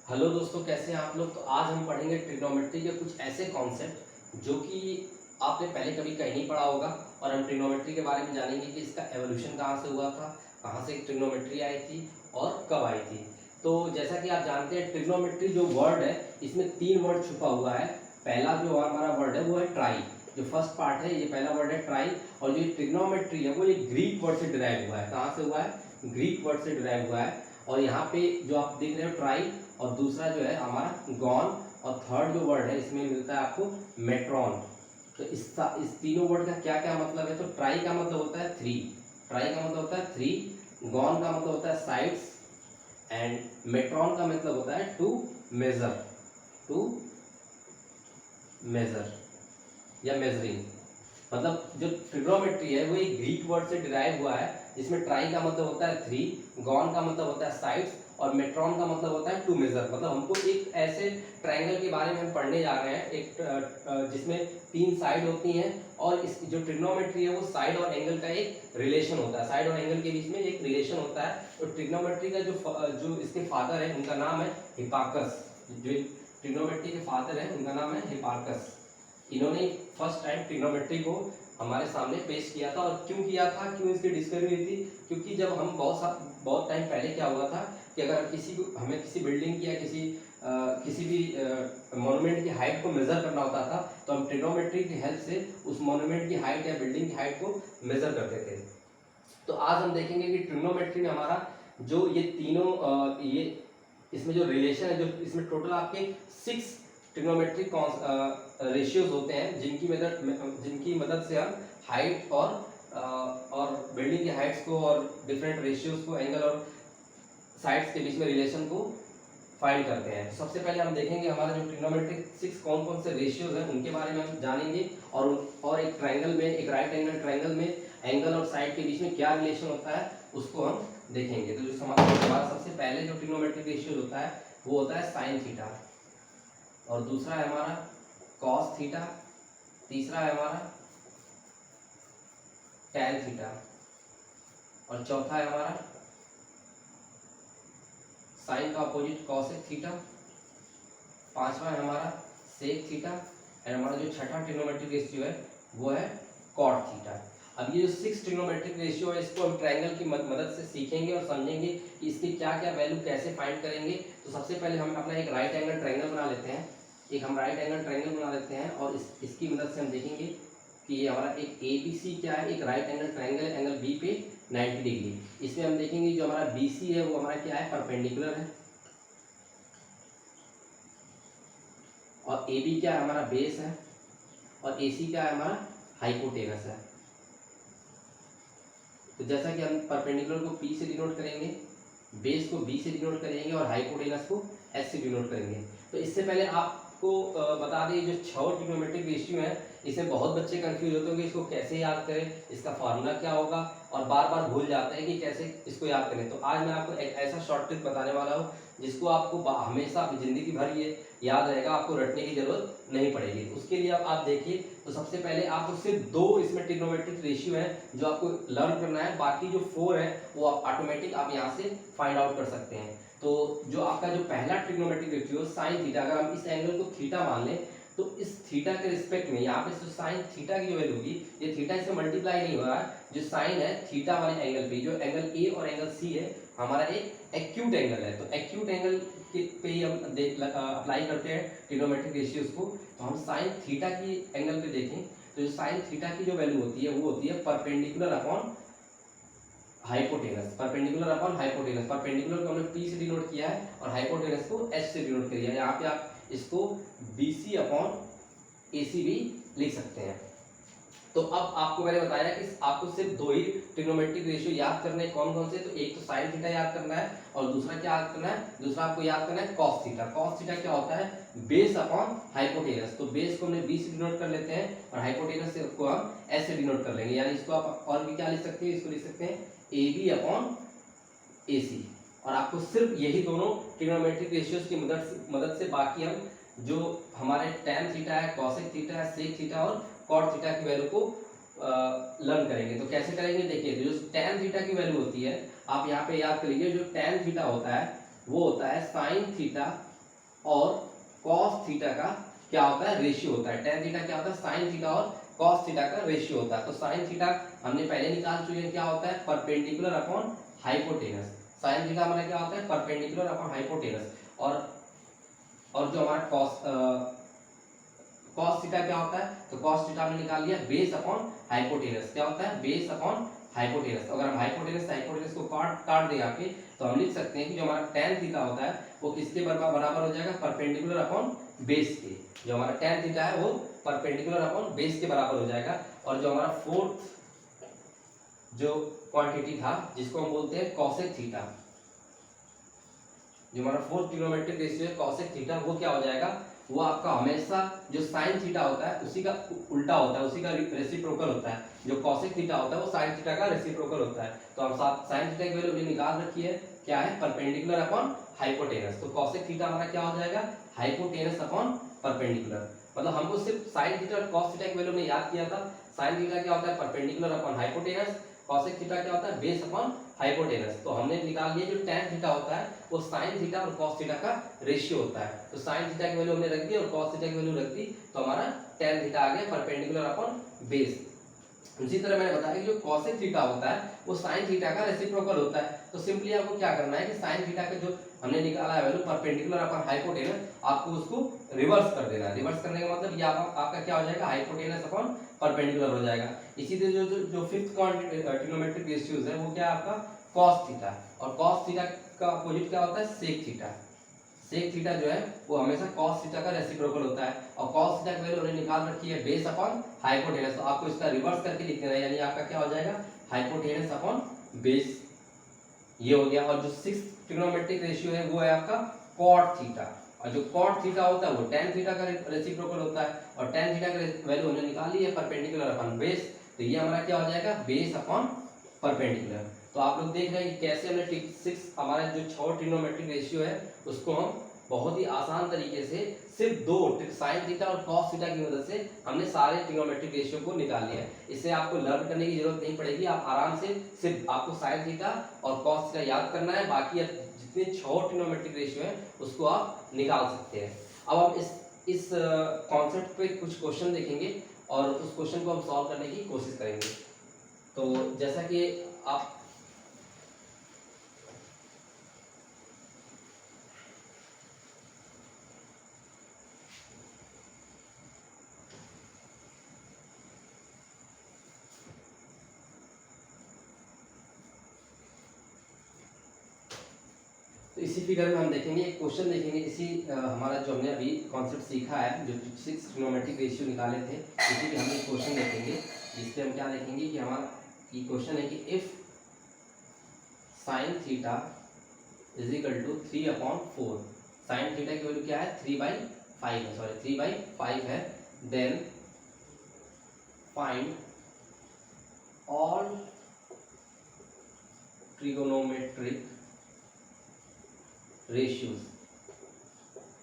Hello दोस्तों, कैसे हैं आप लोग। तो आज हम पढ़ेंगे ट्रिग्नोमेट्री के कुछ ऐसे कॉन्सेप्ट जो कि आपने पहले कभी कहीं नहीं पढ़ा होगा। और हम ट्रिग्नोमेट्री के बारे में जानेंगे कि इसका एवोल्यूशन कहाँ से हुआ था, कहाँ से ट्रिग्नोमेट्री आई थी और कब आई थी। तो जैसा कि आप जानते हैं, ट्रिग्नोमेट्री जो वर्ड है इसमें तीन वर्ड छुपा हुआ है। पहला जो हमारा वर्ड है वो है ट्राई, जो फर्स्ट पार्ट है ये पहला वर्ड है ट्राई। और जो ट्रिग्नोमेट्री है वो ये ग्रीक वर्ड से डिराइव हुआ है। कहाँ से हुआ है? ग्रीक वर्ड से डिराइव हुआ है। और यहाँ पे जो आप देख रहे हो ट्राई, और दूसरा जो है हमारा गॉन, और थर्ड जो वर्ड है इसमें मिलता है आपको मेट्रॉन। तो इस तीनों वर्ड का क्या क्या मतलब है? तो ट्राई का मतलब होता है थ्री, ट्राई का मतलब होता है थ्री, गॉन का मतलब होता है साइड्स, एंड मेट्रॉन का मतलब होता है टू मेजर, टू मेजर या मेजरिंग। मतलब जो ट्रिग्नोमेट्री है वो एक ग्रीक वर्ड से डिराइव हुआ है, जिसमें ट्राई का मतलब होता है थ्री, गॉन का मतलब होता है साइड्स, और मेट्रॉन का मतलब होता है टू मेजर। मतलब हमको एक ऐसे ट्रायंगल के बारे में हम पढ़ने जा रहे हैं, एक जिसमें तीन साइड होती हैं, और इस जो ट्रिग्नोमेट्री है वो साइड और एंगल का एक रिलेशन होता है, साइड और एंगल के बीच में एक रिलेशन होता है। तो ट्रिग्नोमेट्री का जो इसके फादर है उनका नाम है हिपार्कस। जो ट्रिग्नोमेट्री के फादर है उनका नाम है हिपार्कस। इन्होंने फर्स्ट टाइम ट्रिग्नोमेट्री को हमारे सामने पेश किया था। और क्यों किया था, क्यों इसकी डिस्कवरी हुई थी? क्योंकि जब हम बहुत टाइम पहले क्या हुआ था कि अगर हमें किसी बिल्डिंग की या किसी भी मॉन्यूमेंट की हाइट को मेजर करना होता था, तो हम ट्रिग्नोमेट्री की हेल्प से उस मॉन्यूमेंट की हाइट या बिल्डिंग की हाइट को मेजर करते थे। तो आज हम देखेंगे कि ट्रिग्नोमेट्री में हमारा जो ये तीनों ये इसमें जो रिलेशन है, जो इसमें टोटल आपके 6 ट्रिग्नोमेट्रिक रेशियोज होते हैं, जिनकी मदद से हम हाइट और बिल्डिंग की हाइट्स को और डिफरेंट रेशियोज को, एंगल और साइड्स के बीच में रिलेशन को फाइंड करते हैं। तो सबसे पहले हम देखेंगे हमारा जो ट्रिग्नोमेट्रिक 6 कौन कौन से रेशियोज हैं उनके बारे में हम जानेंगे। और एक ट्रायंगल में, एक राइट एंगल ट्रायंगल में एंगल और साइड के बीच में क्या रिलेशन होता है उसको हम देखेंगे। तो जो हमारा सबसे पहले जो ट्रिग्नोमेट्रिक रेशियो होता है वो होता है साइन थीटा, और दूसरा है हमारा कॉस थीटा, तीसरा है हमारा टैन थीटा, और चौथा है हमारा साइन का अपोजिट कॉसेक थीटा, पांचवा है हमारा सेक थीटा, एंड हमारा जो छठा ट्रिग्नोमेट्रिक रेशियो है वो है कॉट थीटा। अब ये जो 6 ट्रिग्नोमेट्रिक रेशियो है इसको हम ट्रायंगल की मदद से सीखेंगे और समझेंगे कि इसकी क्या क्या वैल्यू कैसे फाइंड करेंगे। तो सबसे पहले हम अपना एक राइट एंगल ट्रायंगल बना लेते हैं, राइट एंगल ट्रायंगल बना लेते हैं, और इसकी मदद से हम देखेंगे कि ये हमारा एक ABC क्या है, एक राइट एंगल ट्रायंगल है, एंगल बी पे 90 डिग्री। इसमें हम देखेंगे जो हमारा BC है वो हमारा क्या है, परपेंडिकुलर है, और AB क्या है, हमारा बेस है, और AC क्या है, हमारा हाइपोटेनस है। तो जैसा कि हम परपेंडिकुलर को P से डिनोट करेंगे, बेस को B से डिनोट करेंगे, और हाइपोटेनस को S से डिनोट करेंगे। तो इससे पहले आपको बता दें, जो 6 ट्रिग्नोमेट्रिक रेशियो है इसमें बहुत बच्चे कंफ्यूज होते होंगे इसको कैसे याद करें, इसका फार्मूला क्या होगा, और बार बार भूल जाते हैं कि कैसे इसको याद करें। तो आज मैं आपको एक ऐसा शॉर्ट ट्रिक बताने वाला हूँ जिसको आपको हमेशा अपनी जिंदगी भर ये याद रहेगा, आपको रटने की जरूरत नहीं पड़ेगी। उसके लिए अब आप देखिए, तो सबसे पहले आपको सिर्फ 2 इसमें ट्रिग्नोमेट्रिक रेशियो है जो आपको लर्न करना है, बाकी जो 4 है वो आप ऑटोमेटिक आप यहाँ से फाइंड आउट कर सकते हैं। तो जो आपका जो पहला ट्रिग्नोमेट्रिक रेशियो साइन थीटा, अगर हम इस एंगल को थीटा मान लें तो इस थीटा के रिस्पेक्ट में यहाँ पे जो साइन थीटा की जो वैल्यू होगी, ये थीटा इससे मल्टीप्लाई नहीं हो रहा है, जो साइन है थीटा वाले एंगल पे, जो एंगल ए और एंगल सी है हमारा एक एक्यूट एंगल है। तो एक्यूट एंगल पे ही हम अप्लाई करते हैं ट्रिग्नोमेट्रिक रेशियोज को। तो हम साइन थीटा की एंगल पे देखें तो जो साइन थीटा की जो वैल्यू होती है वो होती है perpendicular upon hypotenuse, perpendicular upon hypotenuse. Perpendicular को हमने P से डिनोट किया है और हाइपोटेनस को H से डिनोट किया है। यहाँ पे आप इसको BC अपॉन AC भी लिख सकते हैं। तो अब आपको मैंने बताया कि आपको सिर्फ 2 ही ट्रिग्नोमेट्रिक रेशियो याद करने हैं। कौन कौन से? तो एक तो साइन थीटा याद करना है, और दूसरा क्या याद करना है? दूसरा आपको याद करना है कॉस थीटा। कॉस थीटा क्या होता है? Base upon hypotenuse. तो बेस को हमने B से डिनोट कर लेते हैं, और हाइपोटेनस को हम S से डिनोट कर लेंगे। यानी इसको आप और भी क्या लिख सकते हैं? इसको लिख सकते हैं AB अपॉन AC। और आपको सिर्फ यही दोनों ट्रिग्नोमेट्रिक रेशियोज की मदद से बाकी हम जो हमारे टैन थीटा है, कॉसेक थीटा है, सेक थीटा और कॉट थीटा की वैल्यू को लर्न करेंगे। तो कैसे करेंगे? देखिए, जो टैन थीटा की वैल्यू होती है आप यहाँ पे याद करिए, जो टैन थीटा होता है वो होता है साइन थीटा और कॉस थीटा का क्या होता है, रेशियो होता है। टेन थीटा क्या होता है, साइन थीटा और कॉस थीटा का रेशियो होता है। तो साइन थीटा हमने पहले निकाल चुके हैं, क्या होता है, perpendicular upon hypotenuse. Sine theta हमारा क्या होता है, परपेंडिकुलर अपॉन हाइपोटेनस। और जो हमारा कॉस थीटा क्या होता है, तो कॉस थीटा हमने निकाल लिया बेस अपॉन हाइपोटेनस। क्या होता है, बेस अपॉन हाइपोटेनस। अगर हम हाइपोटेनस को काट दें यहाँ पे, तो हम लिख सकते हैं कि जो हमारा टेन थीटा होता है वो किसके बराबर हो जाएगा, परपेंडिकुलर अपॉन बेस के। जो हमारा टेन थीटा है वो परपेंडिकुलर अपॉन बेस के बराबर हो जाएगा। और जो हमारा फोर्थ जो क्वांटिटी था जिसको हम बोलते हैं कॉसेक थीटा, जो हमारा फोर्थ ट्रिग्नोमेट्रिक रेशियो है कॉसेक थीटा, वो क्या हो जाएगा, वो आपका हमेशा जो साइन थीटा होता है उसी का उल्टा होता है, उसी का रेसिप्रोकल होता है। जो कॉसेक थीटा होता है वो साइन थीटा का रेसिप्रोकल होता है। तो हम साइन थीटा की वैल्यू निकाल रखी है, क्या है, परपेंडिकुलर अपॉन हाइपोटेनस। तो कॉसेक थीटा हमारा क्या हो जाएगा, हाइपोटेनस अपॉन परपेंडिकुलर। मतलब हमको सिर्फ साइन थीटा और कॉस थीटा की वैल्यू में याद किया था। साइन थीटा क्या होता है, perpendicular upon hypotenuse. Cosec theta क्या होता है, बेस अपॉन हाइपोटेनस। तो हमने निकाल लिया जो tan थीटा होता है वो sin थीटा और cos थीटा का रेशियो होता है। तो sin थीटा की वैल्यू हमने रख दी और cos थीटा की वैल्यू रख दी, तो हमारा tan थीटा आ गया परपेंडिकुलर अपॉन बेस। उसी तरह मैंने बताया कि जो cosec थीटा होता है वो sin थीटा का रेसिप्रोकल होता है। तो सिंपली आपको क्या करना है कि sin थीटा का जो हमने निकाला है वैल्यू परपेंडिकुलर अपॉन हाइपोटेनस, आपको उसको रिवर्स कर देना है। रिवर्स करने का मतलब ये आपका क्या हो जाएगा, हाइपोटेनस अपॉन परपेंडिकुलर हो जाएगा। इसी तरह जो फिफ्थ ट्रिग्नोमेट्रिक रेशियोज है वो क्या है आपका cos थीटा, और cos थीटा का अपोजिट क्या होता है, sec थीटा। सेक थीटा जो है वो हमेशा cos थीटा का रेसिप्रोकल होता है। और cos थीटा की वैल्यू हमने निकाल रखी है बेस अपॉन हाइपोटेनस। तो आपको इसका रिवर्स करके लिख देना है, यानी आपका क्या हो जाएगा, हाइपोटेनस अपॉन बेस। ये हो गया। और जो सिक्स्थ ट्रिग्नोमेट्रिक रेशियो है वो है आपका cot थीटा। और जो cot थीटा होता है वो tan थीटा का रेसिप्रोकल होता है। और tan थीटा का वैल्यू हमने निकाली है परपेंडिकुलर अपॉन बेस। तो ये हमारा क्या हो जाएगा, बेस अपॉन परपेंडिकुलर। तो आप लोग देख रहे हैं कि कैसे हमने सिक्स हमारा जो 6 ट्रिग्नोमेट्रिक रेशियो है उसको हम बहुत ही आसान तरीके से सिर्फ दो साइन थीटा और कॉस थीटा की मदद से हमने सारे ट्रिग्नोमेट्रिक रेशियो को निकाल लिया है। इससे आपको लर्न करने की जरूरत नहीं पड़ेगी, आप आराम से सिर्फ आपको साइन थीटा और कॉस थीटा याद करना है, बाकी जितने 6 ट्रिग्नोमेट्रिक रेशियो है उसको आप निकाल सकते हैं। अब हम इस कॉन्सेप्ट पे कुछ क्वेश्चन देखेंगे और उस क्वेश्चन को हम सॉल्व करने की कोशिश करेंगे। तो जैसा कि आप तो इसी फिगर में हम देखेंगे एक क्वेश्चन देखेंगे। इसी हमारा जो हमने अभी कॉन्सेप्ट सीखा है, जो 6 ट्रिग्नोमेट्रिक रेशियो निकाले थे, इसी पे हम एक क्वेश्चन देखेंगे जिसपे हम क्या देखेंगे कि हमारा ये क्वेश्चन है कि if sine theta is equal to 3/4, sine theta की वैल्यू क्या है, 3/5 है, सॉरी 3/5 है, then find all trigonometric ratios.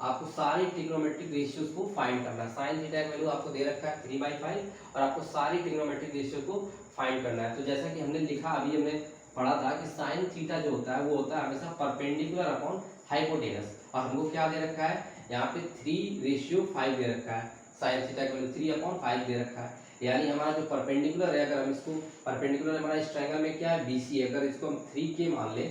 आपको सारे ट्रिग्नोमेट्रिक रेशियोज को फाइंड करना है। साइन थीटा का वैल्यू आपको दे रखा है 3/5 और आपको सारी ट्रिग्नोमेट्रिक रेशियो को फाइंड करना है। तो जैसा कि हमने लिखा, अभी हमने पढ़ा था कि साइन थीटा जो होता है वो होता है हमेशा परपेंडिकुलर अपॉन हाइपोटेनस। और हमको क्या दे रखा है, यहाँ पे 3/5 दे रखा है। साइन थीटा का वैल्यू 3/5 दे रखा है, यानी हमारा जो परपेंडिकुलर है, अगर हम इसको परपेंडिकुलर हमारा इस ट्रायंगल में क्या है, BC है, अगर इसको हम 3K मान ले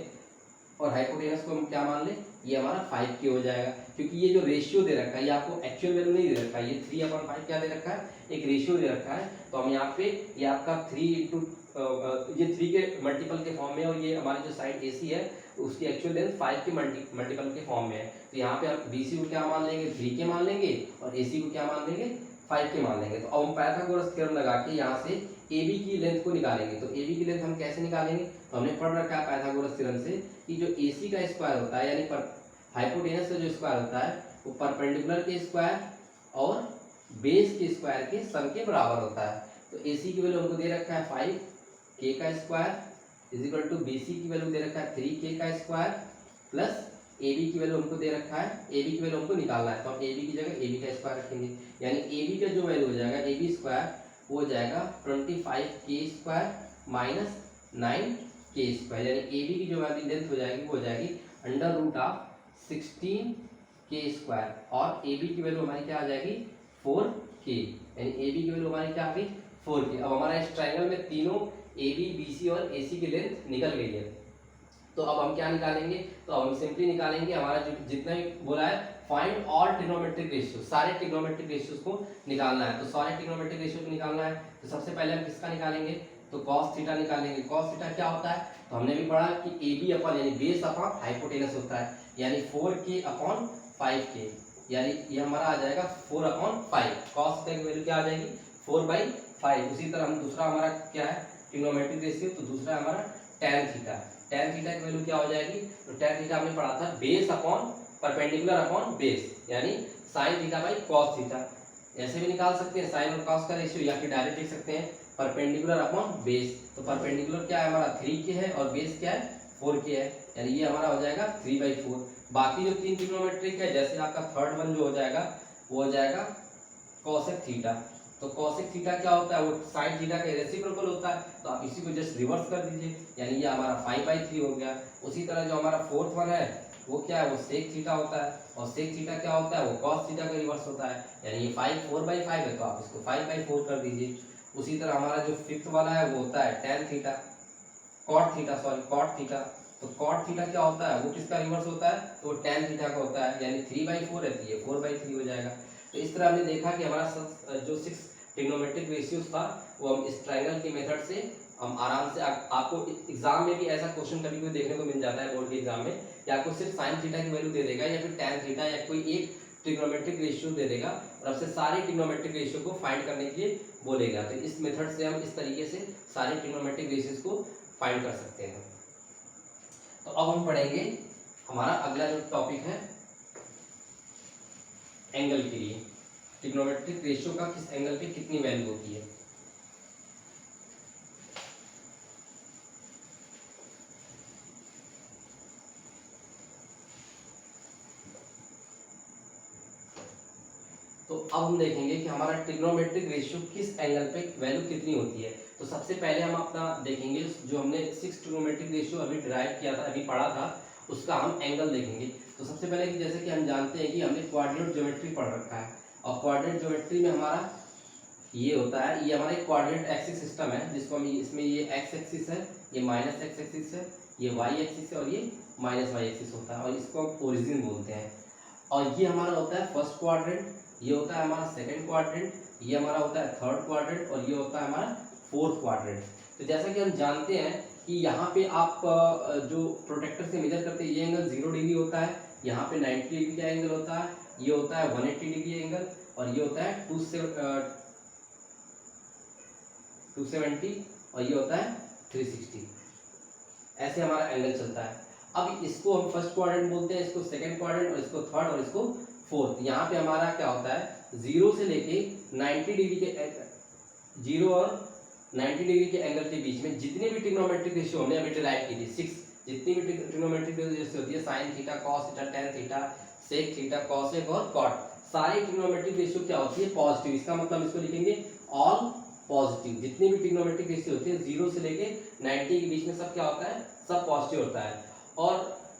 और हाइपोटेनस को हम क्या मान ले, ये हमारा 5K हो जाएगा। क्योंकि ये जो रेशियो दे रखा है ये आपको एक्चुअल वैल्यू नहीं दे रखा है, ये 3/5 क्या दे रखा है, एक रेशियो दे रखा है। तो हम यहाँ पे ये आपका 3 के मल्टीपल के फॉर्म में, और ये हमारी जो साइड AC है उसकी एक्चुअल लेंथ 5 के मल्टीपल के फॉर्म में है। तो यहाँ पे हम BC को क्या मान लेंगे, 3K मान लेंगे, और AC को क्या मान लेंगे, 5K मान लेंगे। तो अब हम पाइथागोरस थ्योरम लगा के यहाँ से AB की लेंथ को निकालेंगे। तो AB की लेंथ हम कैसे निकालेंगे, तो हमने पढ़ रखा है पाइथागोरस थ्योरम से कि जो AC का स्क्वायर होता है, यानी हाइपोटेनस का जो स्क्वायर होता है वो परपेंडिकुलर के स्क्वायर और बेस के स्क्वायर के सम के बराबर होता है। तो AC की वैल्यू हमको दे रखा है 5K का square is equal to BC की वैल्यू दे रखा है 3K का स्क्वायर प्लस AB की वैल्यू हमको दे रखा है, AB की वैल्यू हमको निकालना है। तो हम AB की जगह AB का स्क्वायर रखेंगे, यानी AB का जो वैल्यू हो जाएगा AB स्क्वायर वो हो जाएगा 25K square minus 9K square, यानी AB की जो वैल्यू लेंथ हो जाएगी वो हो जाएगी √16 के स्क्वायर, और ए बी की वैल्यू हमारी क्या आ जाएगी 4k, यानी ए बी की वैल्यू हमारी क्या आ गई 4k। अब हमारा इस ट्राइंगल में तीनों ए बी बी सी और ए सी की लेंथ निकल गई है, तो अब हम क्या निकालेंगे, तो अब हम सिंपली निकालेंगे हमारा जो जितना भी बोला है फाइंड ऑल ट्रिग्नोमेट्रिक रेशियो, सारे ट्रिग्नोमेट्रिक रेशियोज को निकालना है। तो सारे ट्रिग्नोमेट्रिक रेशियो को निकालना है, तो सबसे पहले हम किसका निकालेंगे, तो cos थीटा निकालेंगे। cos थीटा क्या होता है, तो हमने भी पढ़ा कि ए बी अपन यानी बेस अपॉन हाइपोटेनस होता है, यानी 4k अपॉन 5k, यानी ये हमारा आ जाएगा 4 अपॉन 5। cos थीटा की वैल्यू क्या आ जाएगी 4/5। उसी तरह हम दूसरा हमारा क्या है ट्रिग्नोमेट्रिक रेशियो, तो दूसरा हमारा tan थीटा। tan थीटा की वैल्यू क्या हो जाएगी, तो tan थीटा हमने पढ़ा था base upon perpendicular upon base, यानी sin theta by cos theta. ऐसे भी निकाल सकते हैं sin और cos का रेशियो, या फिर डायरेक्ट लिख सकते हैं परपेंडिकुलर अपॉन बेस। तो परपेंडिकुलर क्या है हमारा 3k है और बेस क्या है 4k है, यानी ये हमारा हो जाएगा 3/4। बाकी जो तीन ट्रिग्नोमेट्रिक है, जैसे आपका थर्ड वन जो हो जाएगा वो हो जाएगा cosec थीटा। तो cosec थीटा क्या होता है, वो sin थीटा का रेसिप्रोकल होता है, तो आप इसी को जस्ट रिवर्स कर दीजिए, यानी ये हमारा 5/3 हो गया। उसी तरह जो हमारा फोर्थ वन है वो क्या है, वो sec थीटा होता है, और sec थीटा क्या होता है, वो cos थीटा का रिवर्स होता है, यानी ये 4/5 है, तो आप इसको 5/4 कर दीजिए। उसी तरह हमारा जो फिफ्थ वाला है वो होता है tan थीटा, cot थीटा। तो cot थीटा क्या होता है, वो किसका रिवर्स होता है, तो tan थीटा का होता है, यानी 3/4 है, तो ये 4/3 हो जाएगा। तो इस तरह हमने देखा कि हमारा जो 6 ट्रिग्नोमेट्रिक रेशियोज था वो हम इस ट्रायंगल की मेथड से हम आराम से आपको एग्जाम में भी ऐसा क्वेश्चन कभी कोई देखने को मिल जाता है बोर्ड के एग्जाम में, या आपको सिर्फ sin थीटा की वैल्यू दे देगा या फिर tan थीटा या कोई एक ट्रिग्नोमेट्रिक रेशियो दे देगा और आपसे सारे ट्रिग्नोमेट्रिक रेशियो को फाइंड करने के लिए बोलेगा। तो इस मेथड से हम इस तरीके से सारे ट्रिग्नोमेट्रिक रेशियोज को फाइंड कर सकते हैं। तो अब हम पढ़ेंगे हमारा अगला जो टॉपिक है एंगल के लिए, ट्रिग्नोमेट्रिक रेशियो का किस एंगल पे कितनी वैल्यू होती है। तो अब हम देखेंगे कि हमारा ट्रिग्नोमेट्रिक रेशियो किस एंगल पे वैल्यू कितनी होती है। तो सबसे पहले हम अपना देखेंगे जो हमने 6 ट्रिग्नोमेट्रिक रेशियो अभी डिराइव किया था, अभी पढ़ा था, उसका हम एंगल देखेंगे। तो सबसे पहले कि जैसे कि हम जानते हैं कि हमने क्वाड्रेंट ज्योमेट्री पढ़ रखा है, और क्वाड्रेंट ज्योमेट्री में हमारा ये होता है, ये हमारा एक क्वाड्रेंट एक्सिस सिस्टम है, जिसको हम इसमें ये एक्स एक्सिस है, ये माइनस एक्स एक्सिस है, ये वाई एक्सिस है और ये माइनस वाई एक्सिस होता है, और इसको हम ओरिजिन बोलते हैं। और ये हमारा होता है फर्स्ट क्वाड्रेंट, ये होता है हमारा सेकंड क्वाड्रेंट, ये हमारा होता है थर्ड क्वाड्रेंट, और ये होता है हमारा फोर्थ क्वाड्रेंट। तो जैसा कि हम जानते हैं कि यहाँ पे आप जो प्रोटेक्टर से मेजर करते हैं ये एंगल 0 डिग्री होता है, यहाँ पे 90 डिग्री का एंगल होता है, ये होता है 180 डिग्री एंगल, और ये होता है 270 और ये होता है 360। ऐसे हमारा एंगल चलता है। अब इसको हम फर्स्ट क्वाड्रेंट बोलते हैं, इसको सेकंड क्वाड्रेंट, और इसको थर्ड, और इसको फोर्थ। यहाँ पे हमारा क्या होता है 0 से लेके 90 डिग्री के 0 और 90 डिग्री के एंगल के बीच में जितने भी ट्रिग्नोमेट्रिक रेशियो हमने अभी डिराइव की थी 6, जितनी भी ट्रिग्नोमेट्रिक रेशियो होती है sin theta cos theta tan theta sec theta cosec और cot, सारी ट्रिग्नोमेट्रिक रेशियो क्या होती है पॉजिटिव। इसका मतलब इसको लिखेंगे ऑल पॉजिटिव। जितनी भी ट्रिग्नोमेट्रिक रेशियो होती है 0 से लेके 90 के बीच में सब क्या होता है, सब पॉजिटिव होता है। और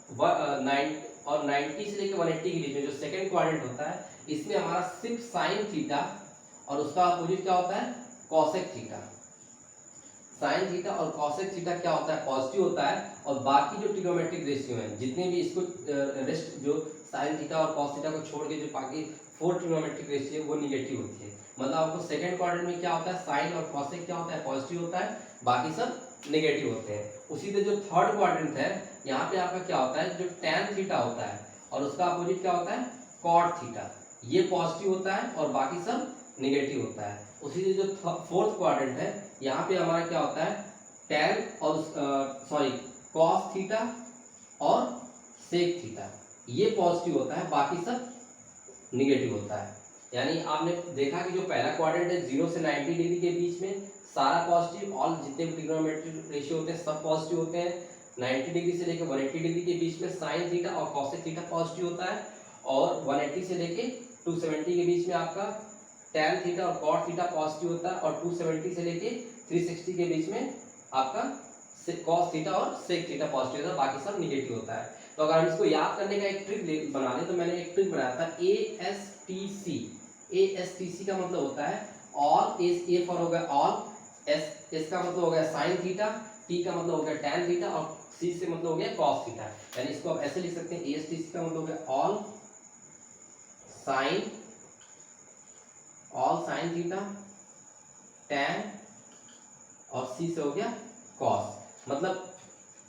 90 से लेके 180 के बीच में जो सेकंड क्वाड्रेंट होता है इसमें हमारा सिर्फ sin थीटा और उसका अपोजिट क्या होता है cosec थीटा। sin थीटा और cosec थीटा क्या होता है पॉजिटिव होता है, और बाकी जो ट्रिग्नोमेट्रिक रेशियो हैं जितने भी इसको रेस्ट जो sin थीटा और cos थीटा को छोड़ के जो बाकी 4 ट्रिग्नोमेट्रिक रेशियो वो निगेटिव होती है। मतलब आपको सेकंड क्वाड्रेंट में क्या होता है sin और cosec क्या होता है पॉजिटिव होता है, बाकी सब नेगेटिव होते हैं। उसी तरह जो थर्ड क्वाड्रेंट है यहाँ पे आपका क्या होता है जो tan थीटा होता है और उसका अपोजिट क्या होता है cot थीटा, ये पॉजिटिव होता है और बाकी सब नेगेटिव होता है। उसी से जो फोर्थ क्वाड्रेंट है यहाँ पे हमारा क्या होता है tan और cos थीटा और sec थीटा, ये पॉजिटिव होता है, बाकी सब निगेटिव होता है। यानी आपने देखा कि जो पहला क्वाड्रेंट है 0 से 90 डिग्री के बीच में सारा पॉजिटिव, ऑल जितने भी ट्रिग्नोमेट्रिक रेशियो होते हैं सब पॉजिटिव होते हैं। 90 डिग्री से लेकर 180 डिग्री के बीच में sin थीटा और cosec थीटा पॉजिटिव होता है, और 180 से लेके 270 के बीच में आपका tan थीटा और cot थीटा पॉजिटिव होता है, और 270 से लेके 360 के बीच में आपका cos थीटा और sec थीटा पॉजिटिव होता है, बाकी सब निगेटिव होता है। तो अगर हम इसको याद करने का एक ट्रिक बना लें, तो मैंने एक ट्रिक बनाया था ASTC। ASTC का मतलब होता है ऑल, ए फॉर हो गया ऑल, एस का मतलब हो गया साइन थीटा, टी का मतलब हो गया टैन थीटा और सी से मतलब हो गया कॉस थीटा। यानी इसको आप ऐसे लिख सकते हैं ASTC का मतलब हो गया ऑल साइन थीटा, टैन और सी से हो गया कॉस। मतलब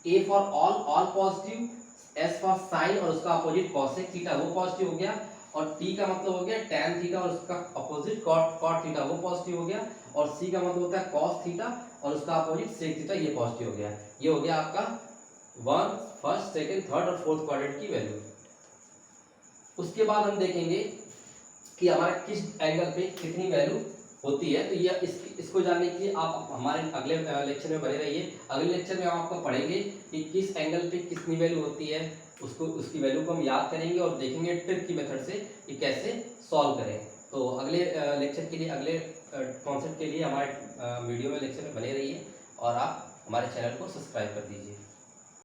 A for all positive, S for sine और उसका अपोजिट कॉसेक थीटा वो पॉजिटिव हो गया, और टी का मतलब हो गया टैन थीटा और उसका अपोजिट कॉट थीटा वो पॉजिटिव हो गया, और सी का मतलब होता है कॉस थीटा और उसका अपोजिट सेक थीटा ये पॉजिटिव हो गया। ये हो गया आपका फर्स्ट, सेकंड, थर्ड और फोर्थ क्वाड्रेंट की वैल्यू। उसके बाद हम देखेंगे कि हमारे किस एंगल पे कितनी वैल्यू होती है। तो ये इसको जानने के लिए आप हमारे अगले लेक्चर में बने रहिए। अगले लेक्चर में हम आपको पढ़ेंगे कि किस एंगल पे कितनी वैल्यू होती है, उसकी वैल्यू को हम याद करेंगे और देखेंगे ट्रिक की मेथड से कि कैसे सॉल्व करें। तो अगले लेक्चर के लिए, अगले कॉन्सेप्ट के लिए हमारे वीडियो में, लेक्चर में बने रहिए और आप हमारे चैनल को सब्सक्राइब कर दीजिए।